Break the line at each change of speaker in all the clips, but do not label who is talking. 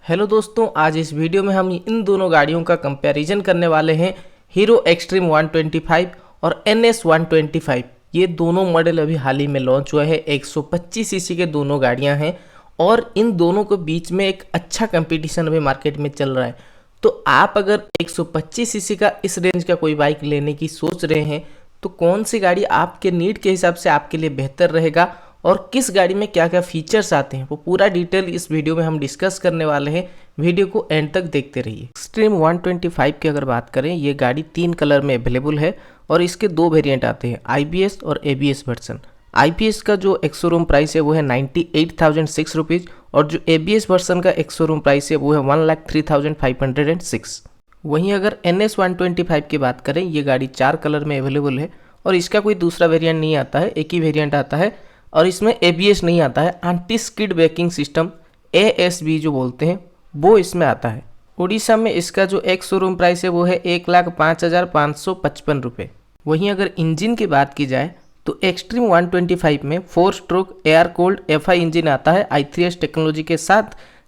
Hello दोस्तों, आज इस वीडियो में हम इन दोनों गाड़ियों का कंपैरिजन करने वाले हैं। हीरो एक्सट्रीम 125 और NS 125। ये दोनों मॉडल अभी हाल ही में लॉन्च हुआ है। 125 सीसी के दोनों गाड़ियां हैं और इन दोनों के बीच में एक अच्छा कंपटीशन अभी मार्केट में चल रहा है। तो आप अगर 125 सीसी का इस रेंज का कोई बाइक लेने की सोच रहे हैं तो कौन सी गाड़ी आपके नीड के हिसाब से आपके लिए बेहतर रहेगा और किस गाड़ी में क्या क्या फीचर्स आते हैं वो पूरा डिटेल इस वीडियो में हम डिस्कस करने वाले हैं। वीडियो को एंड तक देखते रहिए। एक्सट्रीम 125 की अगर बात करें, ये गाड़ी 3 कलर में अवेलेबल है और इसके 2 वेरिएंट आते हैं, IBS और ABS वर्जन। IBS का जो एक्स शोरूम प्राइस है वो है 98,006 रुपीज़ और जो ABS वर्जन का एक्स शोरूम प्राइस है वो है 1,03,506। वहीं अगर NS 125 की बात करें, ये गाड़ी 4 कलर में अवेलेबल है और इसका कोई दूसरा वेरिएंट नहीं आता है, एक ही वेरिएंट आता है और इसमें ABS नहीं आता है। Anti skid braking system ASB जो बोलते हैं वो इसमें आता है। उड़ीसा में इसका जो एक्स शोरूम प्राइस है वो है 1,05,555 रुपये। वहीं अगर इंजन की बात की जाए तो एक्सट्रीम 125 में 4 stroke air cold FI engine आता है i3S टेक्नोलॉजी के साथ,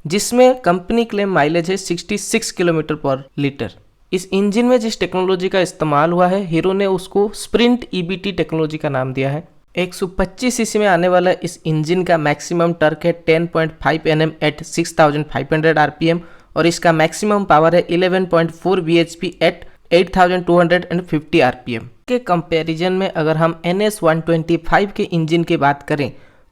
जिसमें कंपनी क्लेम माइलेज है 66 किलोमीटर पर लीटर। इस इंजन में जिस टेक्नोलॉजी का इस्तेमाल हुआ है, हीरो ने उसको स्प्रिंट EBT टेक्नोलॉजी का नाम दिया है। 125 सीसी में आने वाला इस इंजन का मैक्सिमम टर्क है 10.5 Nm एट 6500 RPM और इसका मैक्सिमम पावर है 11.4 bhp एट 8250 RPM। के कंपैरिजन में अगर हम NS 125 के इंजन की बात करें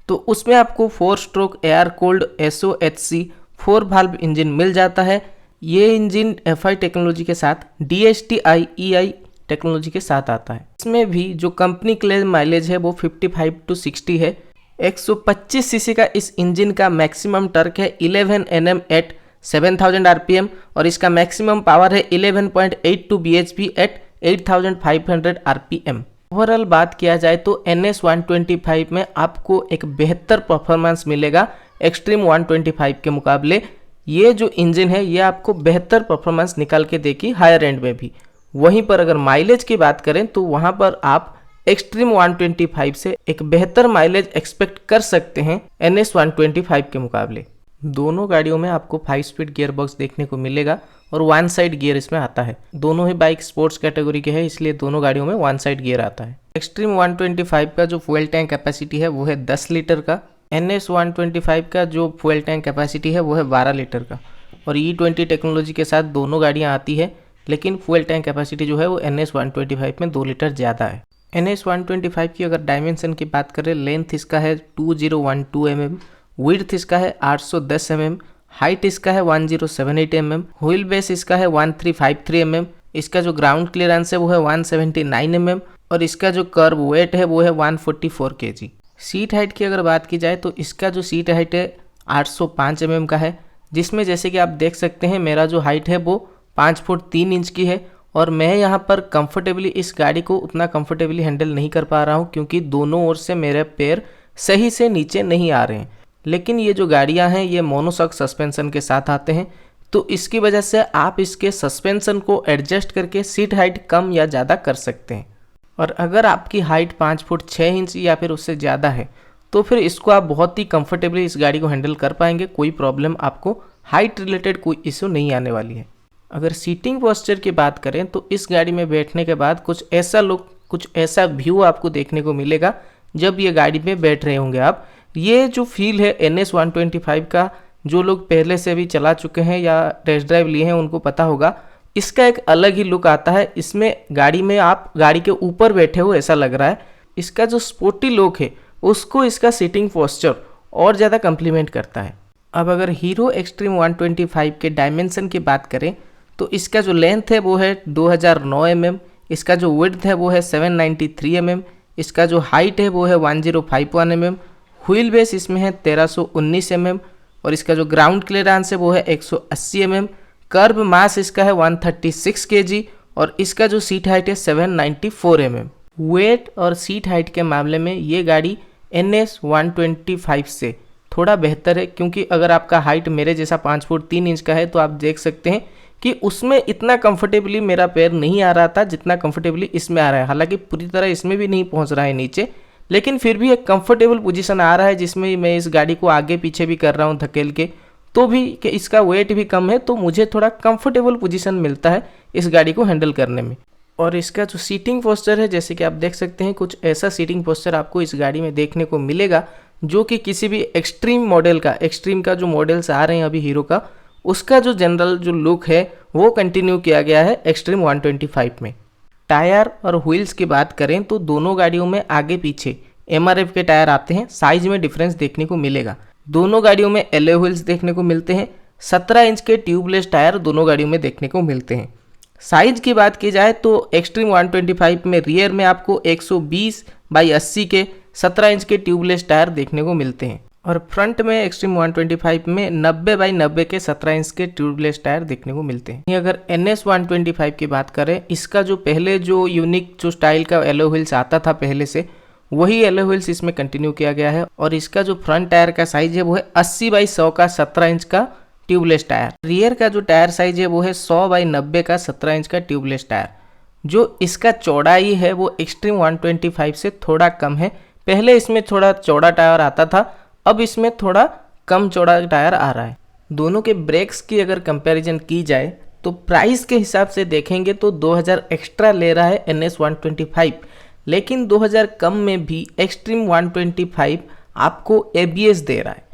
तो उसमें आपको 4 stroke air cooled SOHC 4 valve engine मिल जाता है। ये इंजन FI टेक्नोलॉजी के साथ DSTI EI टेक्नोलॉजी के साथ आता है। इसमें भी जो कंपनी क्लेम माइलेज है वो 55 to 60 है। 125 सीसी का इस इंजन का मैक्सिमम टर्क है 11 Nm एट 7000 RPM और इसका मैक्सिमम पावर है 11.82 bhp एट 8500 RPM। ओवरऑल बात किया जाए तो NS 125 में आपको एक बेहतर परफॉर्मेंस मिलेगा एक्सट्रीम 125 के मुकाबले। ये जो इंजन है ये आपको बेहतर परफॉर्मेंस निकाल के देगी हायर एंड में भी। वहीं पर अगर माइलेज की बात करें तो वहां पर आप एक्सट्रीम 125 से एक बेहतर माइलेज एक्सपेक्ट कर सकते हैं NS 125 के मुकाबले। दोनों गाड़ियों में आपको 5 स्पीड गियर बॉक्स देखने को मिलेगा और 1 साइड गियर इसमें आता है। दोनों ही बाइक स्पोर्ट्स कैटेगरी के हैं, इसलिए दोनों गाड़ियों में 1 साइड गियर आता है। एक्सट्रीम 125 का जो फ्यूल टैंक कैपेसिटी है वो है 10 लीटर का। NS 125 का जो फ्यूल टैंक कैपेसिटी है वो है 12 लीटर का और E20 टेक्नोलॉजी के साथ दोनों गाड़ियाँ आती है, लेकिन फ्यूल टैंक कैपेसिटी जो है वो NS 125 में 2 लीटर ज़्यादा है। NS 125 की अगर डायमेंशन की बात करें, लेंथ इसका है 2012 mm, विड्थ इसका है 810 mm, हाइट इसका है 1078 mm, व्हील बेस इसका है 1353 mm, इसका जो ग्राउंड क्लियरेंस है वो है 179 mm और इसका जो कर्व वेट है वो है 144 kg। सीट हाइट की अगर बात की जाए तो इसका जो सीट हाइट है 805 mm का है, जिसमें जैसे कि आप देख सकते हैं मेरा जो हाइट है वो 5 फुट 3 इंच की है और मैं यहाँ पर कंफर्टेबली इस गाड़ी को उतना कंफर्टेबली हैंडल नहीं कर पा रहा हूँ क्योंकि दोनों ओर से मेरे पैर सही से नीचे नहीं आ रहे हैं। लेकिन ये जो गाड़ियाँ हैं ये मोनोशॉक सस्पेंशन के साथ आते हैं, तो इसकी वजह से आप इसके सस्पेंशन को एडजस्ट करके सीट हाइट कम या ज़्यादा कर सकते हैं। और अगर आपकी हाइट 5 फुट 6 इंच या फिर उससे ज़्यादा है तो फिर इसको आप बहुत ही कंफर्टेबली इस गाड़ी को हैंडल कर पाएंगे। कोई प्रॉब्लम, आपको हाइट रिलेटेड कोई इशू नहीं आने वाली है। अगर सीटिंग पोस्चर की बात करें तो इस गाड़ी में बैठने के बाद कुछ ऐसा लुक, कुछ ऐसा व्यू आपको देखने को मिलेगा जब ये गाड़ी में बैठ रहे होंगे आप। ये जो फील है NS 125 का, जो लोग पहले से भी चला चुके हैं या टेस्ट ड्राइव लिए हैं उनको पता होगा, इसका एक अलग ही लुक आता है। इसमें गाड़ी में आप गाड़ी के ऊपर बैठे हो ऐसा लग रहा है। इसका जो स्पोर्टी लुक है उसको इसका सीटिंग पोस्चर और ज़्यादा कम्प्लीमेंट करता है। अब अगर हीरो एक्सट्रीम 125 के डायमेंशन की बात करें तो इसका जो लेंथ है वो है 2009 mm, इसका जो विड्थ है वो है 793 mm, इसका जो हाइट है वो है 1051 mm, व्हील बेस इसमें है 1319 mm और इसका जो ग्राउंड क्लियरेंस है वो है 180 mm, कर्व मास इसका है 136 kg और इसका जो सीट हाइट है 794 mm। वेट और सीट हाइट के मामले में ये गाड़ी NS 125 से थोड़ा बेहतर है, क्योंकि अगर आपका हाइट मेरे जैसा 5 फुट 3 इंच का है तो आप देख सकते हैं कि उसमें इतना कंफर्टेबली मेरा पैर नहीं आ रहा था जितना कंफर्टेबली इसमें आ रहा है। हालांकि पूरी तरह इसमें भी नहीं पहुंच रहा है नीचे, लेकिन फिर भी एक कंफर्टेबल पोजीशन आ रहा है जिसमें मैं इस गाड़ी को आगे पीछे भी कर रहा हूं धकेल के, तो भी कि इसका वेट भी कम है, तो मुझे थोड़ा कंफर्टेबल पोजीशन मिलता है इस गाड़ी को हैंडल करने में। और इसका जो सीटिंग पोस्चर है, जैसे कि आप देख सकते हैं, कुछ ऐसा सीटिंग पोस्चर आपको इस गाड़ी में देखने को मिलेगा जो कि किसी भी एक्सट्रीम मॉडल का, एक्सट्रीम का जो मॉडल्स आ रहे हैं अभी हीरो का, उसका जो जनरल जो लुक है वो कंटिन्यू किया गया है एक्सट्रीम 125 में। टायर और व्हील्स की बात करें तो दोनों गाड़ियों में आगे पीछे MRF के टायर आते हैं। साइज में डिफरेंस देखने को मिलेगा, दोनों गाड़ियों में एलॉय व्हील्स देखने को मिलते हैं। 17 इंच के ट्यूबलेस टायर दोनों गाड़ियों में देखने को मिलते हैं। साइज की बात की जाए तो एक्सट्रीम 125 में रियर में आपको 120/80 के 17 इंच के ट्यूबलेस टायर देखने को मिलते हैं, और फ्रंट में एक्सट्रीम 125 में 90/90 के 17 इंच के ट्यूबलेस टायर देखने को मिलते हैं। अगर NS 125 की बात करें, इसका जो पहले जो यूनिक जो स्टाइल का एलॉय व्हील्स आता था पहले से, वही एलॉय व्हील्स इसमें कंटिन्यू किया गया है। और इसका जो फ्रंट टायर का साइज है वो है 80/100 का 17 इंच का ट्यूबलेस टायर। रियर का जो टायर साइज है वो है 100/90 का 17 इंच का ट्यूबलेस टायर। जो इसका चौड़ाई है वो एक्सट्रीम 125 से थोड़ा कम है। पहले इसमें थोड़ा चौड़ा टायर आता था, अब इसमें थोड़ा कम चौड़ा टायर आ रहा है। दोनों के ब्रेक्स की अगर कंपैरिजन की जाए तो प्राइस के हिसाब से देखेंगे तो 2000 एक्स्ट्रा ले रहा है NS 125, लेकिन 2000 कम में भी एक्सट्रीम 125 आपको ABS दे रहा है।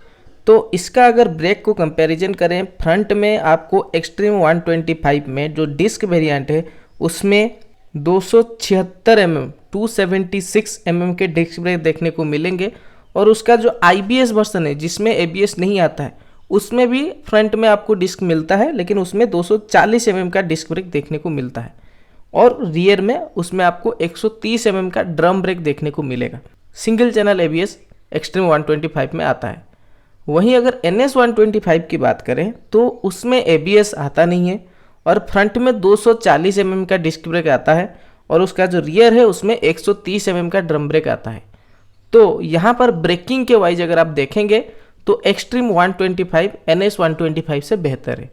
तो इसका अगर ब्रेक को कंपैरिजन करें, फ्रंट में आपको एक्सट्रीम 125 में जो डिस्क वेरिएंट है उसमें 276 mm 276 mm के डिस्क ब्रेक देखने को मिलेंगे, और उसका जो IBS वर्जन है जिसमें ABS नहीं आता है उसमें भी फ्रंट में आपको डिस्क मिलता है, लेकिन उसमें 240 mm का डिस्क ब्रेक देखने को मिलता है, और रियर में उसमें आपको 130 mm का ड्रम ब्रेक देखने को मिलेगा। सिंगल चैनल ABS एक्सट्रीम 125 में आता है। वहीं अगर NS 125 की बात करें तो उसमें ABS आता नहीं है, और फ्रंट में 240 mm का डिस्क ब्रेक आता है, और उसका जो रियर है उसमें 130 mm का ड्रम ब्रेक आता है। तो यहाँ पर ब्रेकिंग के वाइज अगर आप देखेंगे तो एक्सट्रीम 125 NS 125 से बेहतर है।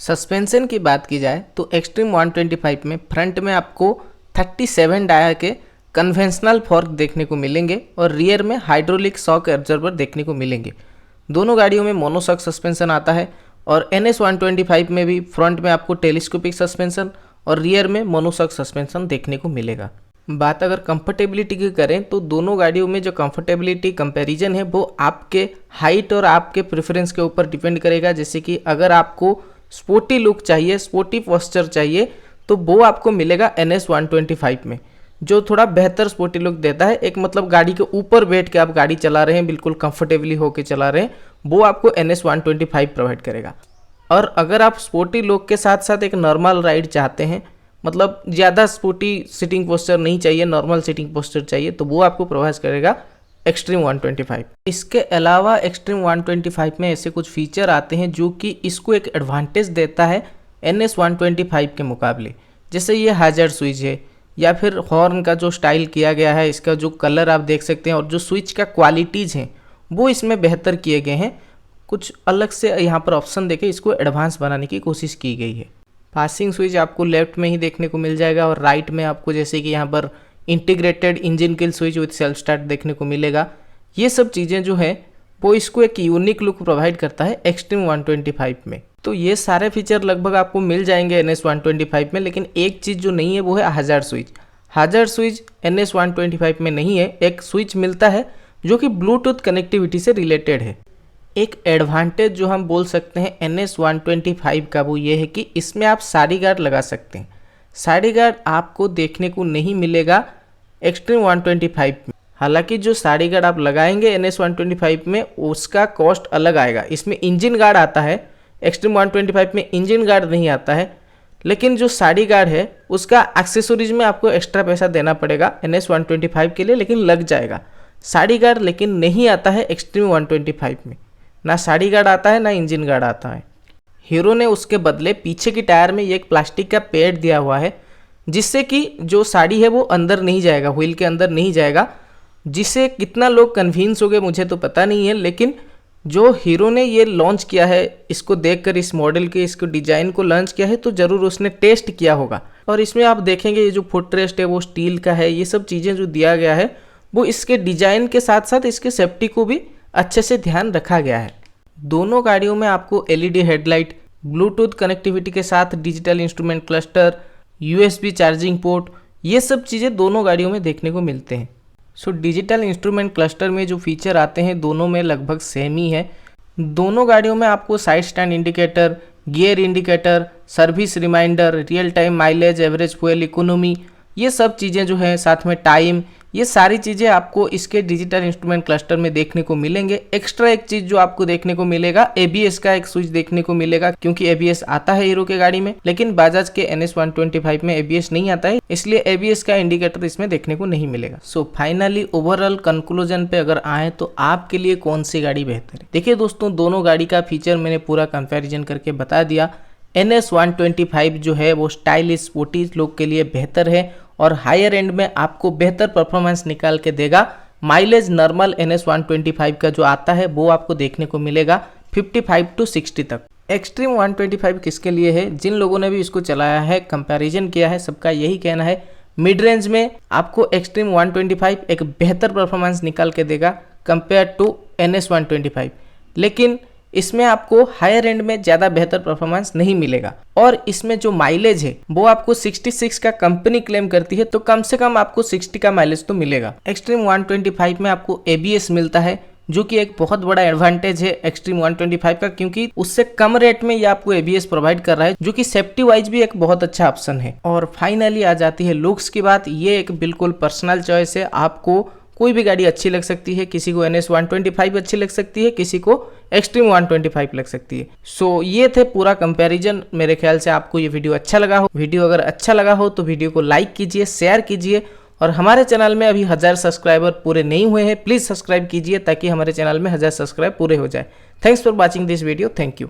सस्पेंशन की बात की जाए तो एक्सट्रीम 125 में फ्रंट में आपको 37 डायर के कन्वेंशनल फॉर्क देखने को मिलेंगे, और रियर में हाइड्रोलिक शॉक एब्जॉर्बर देखने को मिलेंगे। दोनों गाड़ियों में मोनोशॉक सस्पेंशन आता है, और NS 125 में भी फ्रंट में आपको टेलीस्कोपिक सस्पेंशन और रियर में मोनोशॉक सस्पेंशन देखने को मिलेगा। बात अगर कंफर्टेबिलिटी की करें तो दोनों गाड़ियों में जो कंफर्टेबिलिटी कंपैरिजन है वो आपके हाइट और आपके प्रेफरेंस के ऊपर डिपेंड करेगा। जैसे कि अगर आपको स्पोर्टी लुक चाहिए, स्पोर्टी पोस्चर चाहिए, तो वो आपको मिलेगा NS 125 में, जो थोड़ा बेहतर स्पोर्टी लुक देता है। एक मतलब गाड़ी के ऊपर बैठ के आप गाड़ी चला रहे हैं, बिल्कुल कंफर्टेबली होके चला रहे हैं, वो आपको NS 125 प्रोवाइड करेगा। और अगर आप स्पोर्टी लुक के साथ साथ एक नॉर्मल राइड चाहते हैं, मतलब ज़्यादा स्पोर्टी सिटिंग पोस्चर नहीं चाहिए, नॉर्मल सिटिंग पोस्चर चाहिए, तो वो आपको प्रोवाइड करेगा एक्सट्रीम 125। इसके अलावा एक्सट्रीम 125 में ऐसे कुछ फीचर आते हैं जो कि इसको एक एडवांटेज देता है NS 125 के मुकाबले। जैसे ये हैजर्ड स्विच है, या फिर हॉर्न का जो स्टाइल किया गया है, इसका जो कलर आप देख सकते हैं, और जो स्विच का क्वालिटीज़ हैं वो इसमें बेहतर किए गए हैं। कुछ अलग से यहाँ पर ऑप्शन देके इसको एडवांस बनाने की कोशिश की गई है। पासिंग स्विच आपको लेफ्ट में ही देखने को मिल जाएगा, और राइट में आपको जैसे कि यहाँ पर integrated engine kill switch with self start देखने को मिलेगा। ये सब चीज़ें जो है वो इसको एक यूनिक लुक प्रोवाइड करता है एक्सट्रीम 125 में। तो ये सारे फीचर लगभग आपको मिल जाएंगे NS 125 में, लेकिन एक चीज़ जो नहीं है वो है hazard switch. Hazard switch NS 125 में नहीं है। एक स्विच मिलता है जो कि ब्लूटूथ कनेक्टिविटी से रिलेटेड है। एक एडवांटेज जो हम बोल सकते हैं NS 125 का वो ये है कि इसमें आप साइड गार्ड लगा सकते हैं। साइड गार्ड आपको देखने को नहीं मिलेगा एक्सट्रीम 125 में। हालांकि जो साइड गार्ड आप लगाएंगे NS 125 में उसका कॉस्ट अलग आएगा। इसमें इंजन गार्ड आता है, एक्सट्रीम 125 में इंजन गार्ड नहीं आता है, लेकिन जो साइड गार्ड है उसका एक्सेसरीज में आपको एक्स्ट्रा पैसा देना पड़ेगा NS 125 के लिए, लेकिन लग जाएगा। साइड गार्ड लेकिन नहीं आता है एक्सट्रीम 125 में, ना साइड गार्ड आता है ना इंजन गार्ड आता है। हीरो ने उसके बदले पीछे की टायर में ये एक प्लास्टिक का पैड दिया हुआ है, जिससे कि जो साड़ी है वो अंदर नहीं जाएगा, व्हील के अंदर नहीं जाएगा। जिससे कितना लोग कन्विंस हो गए मुझे तो पता नहीं है, लेकिन जो हीरो ने ये लॉन्च किया है, इसको देखकर इस मॉडल के इसको डिज़ाइन को लॉन्च किया है, तो ज़रूर उसने टेस्ट किया होगा। और इसमें आप देखेंगे ये जो फुट रेस्ट है वो स्टील का है। ये सब चीज़ें जो दिया गया है वो इसके डिज़ाइन के साथ साथ इसके सेफ्टी को भी अच्छे से ध्यान रखा गया है। दोनों गाड़ियों में आपको एलईडी हेडलाइट, ब्लूटूथ कनेक्टिविटी के साथ digital instrument cluster, USB charging port, ये सब चीज़ें दोनों गाड़ियों में देखने को मिलते हैं। सो डिजिटल इंस्ट्रूमेंट क्लस्टर में जो फीचर आते हैं दोनों में लगभग सेम ही है। दोनों गाड़ियों में आपको side stand indicator, gear indicator, service reminder, real time mileage, average fuel economy, ये सब चीज़ें जो है, साथ में टाइम, ये सारी चीज़ें आपको इसके डिजिटल इंस्ट्रूमेंट क्लस्टर में देखने को मिलेंगे। एक्स्ट्रा एक चीज़ जो आपको देखने को मिलेगा, एबीएस का एक स्विच देखने को मिलेगा, क्योंकि एबीएस आता है हीरो के गाड़ी में, लेकिन बजाज के NS 125 में एबीएस नहीं आता है, इसलिए एबीएस का इंडिकेटर इसमें देखने को नहीं मिलेगा। सो फाइनली ओवरऑल कंक्लूजन पे अगर आए तो आपके लिए कौन सी गाड़ी बेहतर है? देखिए दोस्तों, दोनों गाड़ी का फीचर मैंने पूरा कंपैरिजन करके बता दिया। NS 125 जो है वो स्टाइलिश स्पोर्टी लुक के लिए बेहतर है और हायर एंड में आपको बेहतर परफॉर्मेंस निकाल के देगा। माइलेज नॉर्मल NS 125 का जो आता है वो आपको देखने को मिलेगा 55 to 60 तक। एक्सट्रीम 125 किसके लिए है? जिन लोगों ने भी इसको चलाया है, कंपैरिजन किया है, सबका यही कहना है मिड रेंज में आपको एक्सट्रीम 125 एक बेहतर परफॉर्मेंस निकाल के देगा कंपेयर टू NS 125, लेकिन इसमें आपको हायर एंड में ज़्यादा बेहतर परफॉर्मेंस नहीं मिलेगा। और इसमें जो माइलेज है वो आपको 66 का कंपनी क्लेम करती है, तो कम से कम आपको 60 का माइलेज तो मिलेगा। एक्सट्रीम 125 में आपको ABS मिलता है, जो कि एक बहुत बड़ा एडवांटेज है एक्सट्रीम 125 का, क्योंकि उससे कम रेट में ये आपको ABS प्रोवाइड कर रहा है, जो कि सेफ्टी वाइज भी एक बहुत अच्छा ऑप्शन है। और फाइनली आ जाती है लुक्स की बात। ये एक बिल्कुल पर्सनल चॉइस है, आपको कोई भी गाड़ी अच्छी लग सकती है, किसी को NS 125 अच्छी लग सकती है, किसी को एक्सट्रीम 125 लग सकती है। सो ये थे पूरा कंपैरिजन। मेरे ख्याल से आपको ये वीडियो अच्छा लगा हो। वीडियो अगर अच्छा लगा हो तो वीडियो को लाइक कीजिए, शेयर कीजिए, और हमारे चैनल में अभी 1000 सब्सक्राइबर पूरे नहीं हुए हैं, प्लीज़ सब्सक्राइब कीजिए ताकि हमारे चैनल में 1000 सब्सक्राइब पूरे हो जाए। Thanks for watching this video. Thank you.